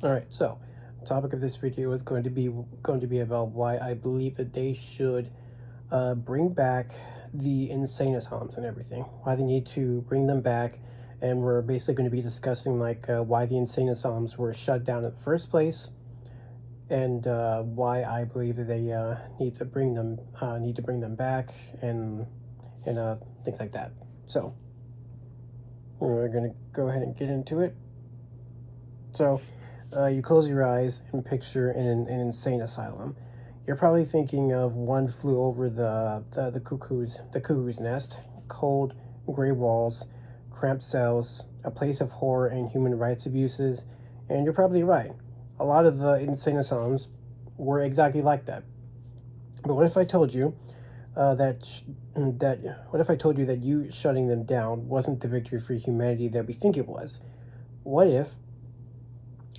All right, so the topic of this video is going to be about why I believe that they should bring back the insane asylums and everything. Why they need to bring them back, and we're basically going to be discussing why the insane asylums were shut down in the first place, and why I believe that they need to bring them back, and things like that. So we're going to go ahead and get into it. So. You close your eyes and picture an insane asylum. You're probably thinking of One Flew Over the cuckoo's nest, cold, gray walls, cramped cells, a place of horror and human rights abuses, and you're probably right. A lot of the insane asylums were exactly like that. But what if I told you what if I told you that you shutting them down wasn't the victory for humanity that we think it was? What if,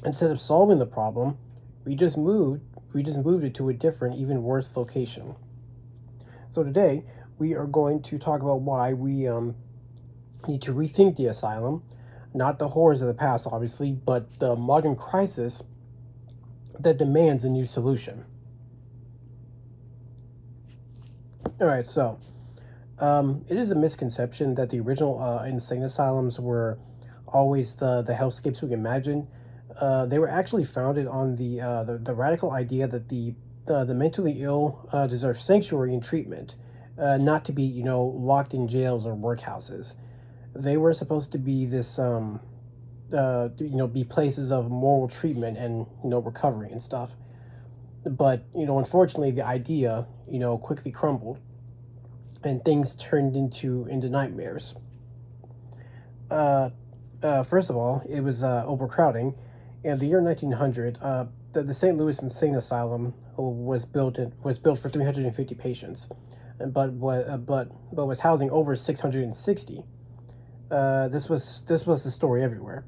instead of solving the problem, we just moved it to a different, even worse location? So today we are going to talk about why we need to rethink the asylum, not the horrors of the past, obviously, but the modern crisis that demands a new solution. All right, so it is a misconception that the original insane asylums were always the hellscapes we imagine. They were actually founded on the radical idea that the mentally ill deserve sanctuary and treatment, not to be locked in jails or workhouses. They were supposed to be this be places of moral treatment and recovery and stuff. But unfortunately, the idea quickly crumbled, and things turned into nightmares. First of all, it was overcrowding. In the year 1900, the St. Louis Insane Asylum was built for 350 patients, but was housing over 660. This was the story everywhere.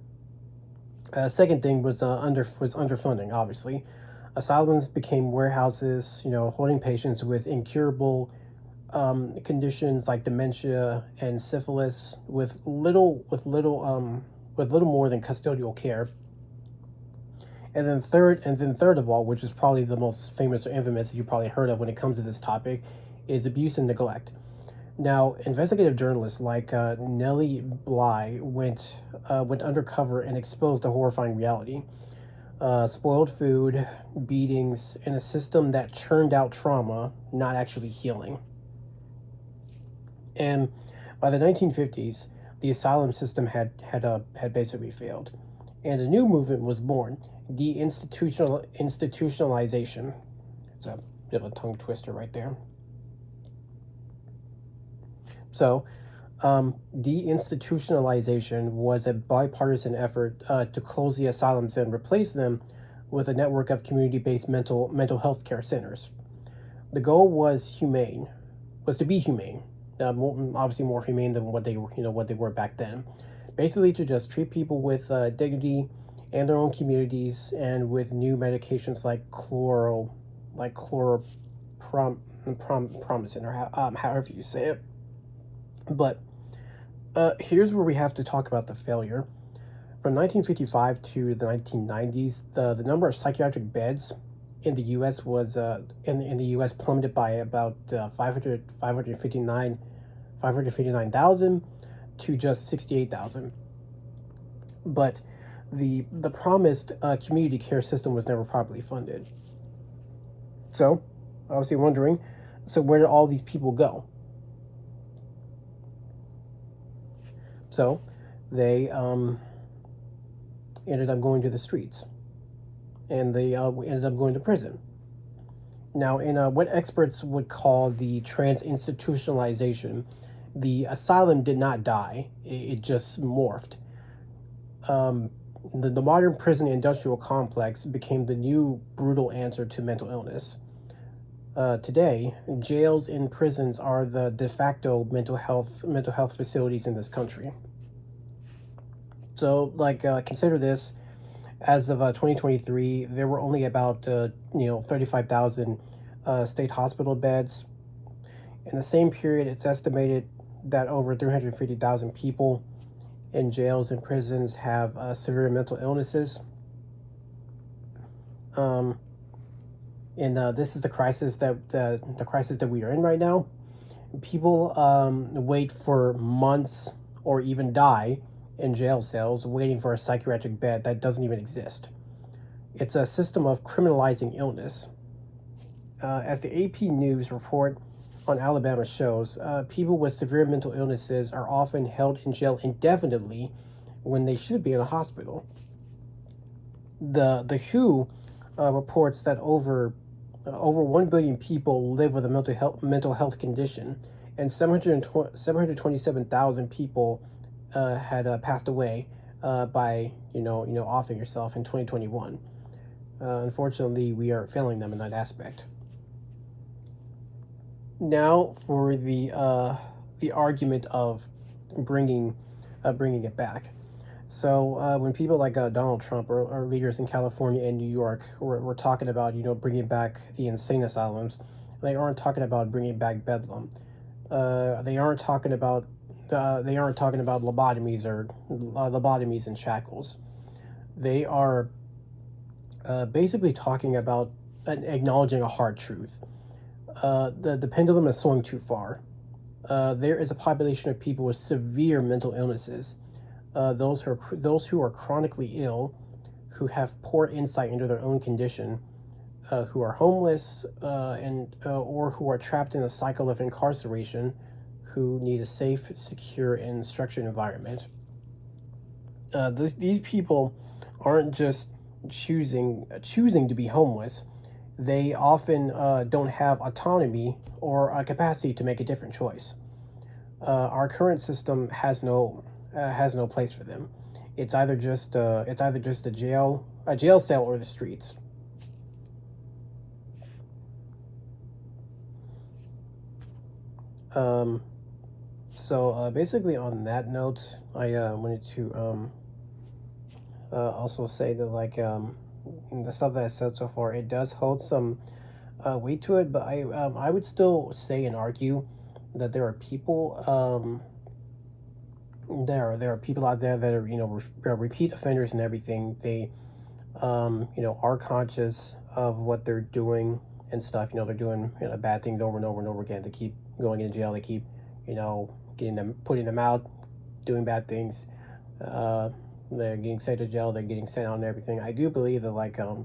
Second thing was underfunding. Obviously, asylums became warehouses, holding patients with incurable conditions like dementia and syphilis, with little more than custodial care. And then third of all, which is probably the most famous or infamous that you probably heard of when it comes to this topic, is abuse and neglect. Now, investigative journalists like Nellie went undercover and exposed a horrifying reality: spoiled food, beatings, and a system that churned out trauma, not actually healing. And by the 1950s, the asylum system had basically failed, and a new movement was born: deinstitutionalization. It's a bit of a tongue twister right there. So, deinstitutionalization was a bipartisan effort to close the asylums and replace them with a network of community-based mental health care centers. The goal was to be humane, obviously more humane than what they were back then. Basically, to just treat people with dignity and their own communities, and with new medications like chlorpromazine, or however you say it. But here's where we have to talk about the failure. From 1955 to the 1990s, the number of psychiatric beds in the U.S. was in the U.S. plummeted by about 559,000 to just 68,000. But the promised community care system was never properly funded. So, obviously wondering, so where did all these people go? So, they ended up going to the streets, and they ended up going to prison. Now, in what experts would call the transinstitutionalization, the asylum did not die; it just morphed. The modern prison industrial complex became the new brutal answer to mental illness. Today, jails and prisons are the de facto mental health facilities in this country. So, consider this: as of 2023, there were only about 35,000 state hospital beds. In the same period, it's estimated that over 350,000 people in jails and prisons have severe mental illnesses. And this is the crisis that we are in right now. People wait for months or even die in jail cells waiting for a psychiatric bed that doesn't even exist. It's a system of criminalizing illness. As the AP News report on Alabama shows, people with severe mental illnesses are often held in jail indefinitely when they should be in a hospital. The WHO reports that over 1 billion people live with a mental health condition, and 727,000 people had passed away by offing yourself in 2021. Unfortunately, we are failing them in that aspect. Now for the argument of bringing it back. So when people like Donald Trump or leaders in California and New York were talking about bringing back the insane asylums, they aren't talking about bringing back Bedlam. They aren't talking about lobotomies or lobotomies and shackles. They are basically talking about acknowledging a hard truth. The pendulum is swung too far. There is a population of people with severe mental illnesses, those who are chronically ill, who have poor insight into their own condition, who are homeless, or who are trapped in a cycle of incarceration, who need a safe, secure, and structured environment. These people aren't just choosing to be homeless. They often don't have autonomy or a capacity to make a different choice. Our current system has no place for them. It's either just a jail cell or the streets. So basically, on that note, I wanted to also say that the stuff that I said so far, it does hold some weight to it, but I would still say and argue that there are people there are people out there that are repeat offenders and everything. They are conscious of what they're doing and stuff. They're doing bad things over and over and over again. They keep going in jail. They keep putting them out, doing bad things. They're getting sent to jail. They're getting sent out and everything. I do believe that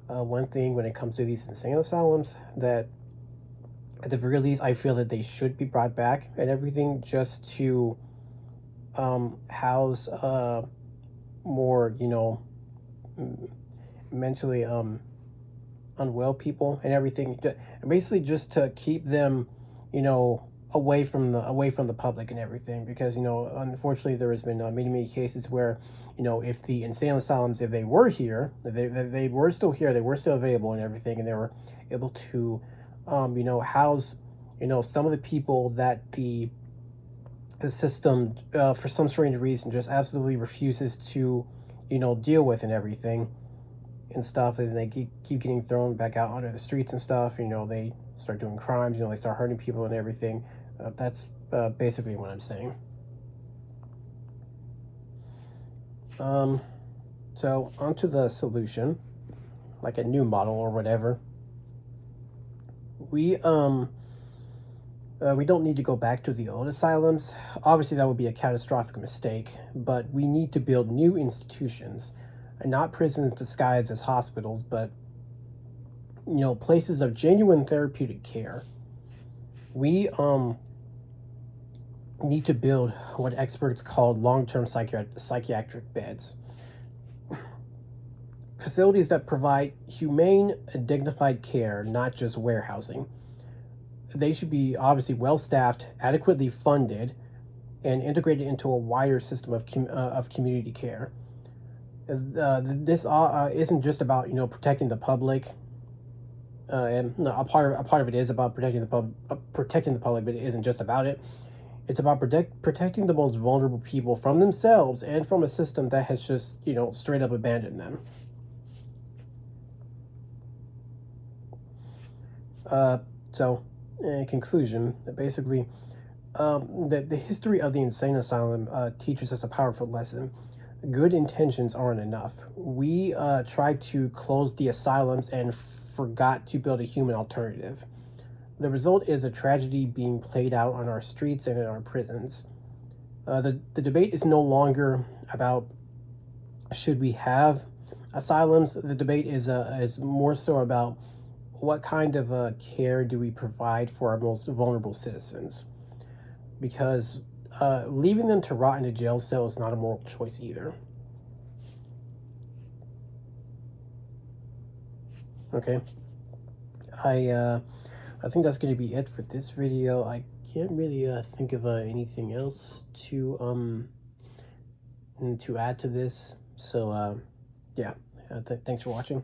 one thing when it comes to these insane asylums, that at the very least I feel that they should be brought back and everything, just to house more mentally unwell people and everything, basically just to keep them away from the public and everything, because unfortunately there has been many cases where if the insane asylums, if they were here, if they were still here, they were still available and everything, and they were able to house some of the people that the system for some strange reason just absolutely refuses to deal with and everything and stuff, and they keep getting thrown back out onto the streets and stuff. They start doing crimes, they start hurting people and everything. That's basically what I'm saying. So onto the solution, like a new model or whatever. We don't need to go back to the old asylums. Obviously, that would be a catastrophic mistake, but we need to build new institutions, and not prisons disguised as hospitals, but places of genuine therapeutic care. We need to build what experts call long-term psychiatric beds. Facilities that provide humane and dignified care, not just warehousing. They should be obviously well-staffed, adequately funded, and integrated into a wider system of community care. This isn't just about protecting the public, and a part of it is about protecting the public, but it isn't just about it. It's about protecting the most vulnerable people from themselves and from a system that has just straight up abandoned them. So, in conclusion, basically, the history of the insane asylum teaches us a powerful lesson. good intentions aren't enough. We tried to close the asylums and forgot to build a human alternative. The result is a tragedy being played out on our streets and in our prisons. The debate is no longer about should we have asylums. The debate is more so about what kind of care do we provide for our most vulnerable citizens. Because leaving them to rot in a jail cell is not a moral choice either. Okay, I think that's going to be it for this video. I can't really think of anything else to add to this. So yeah, thanks for watching.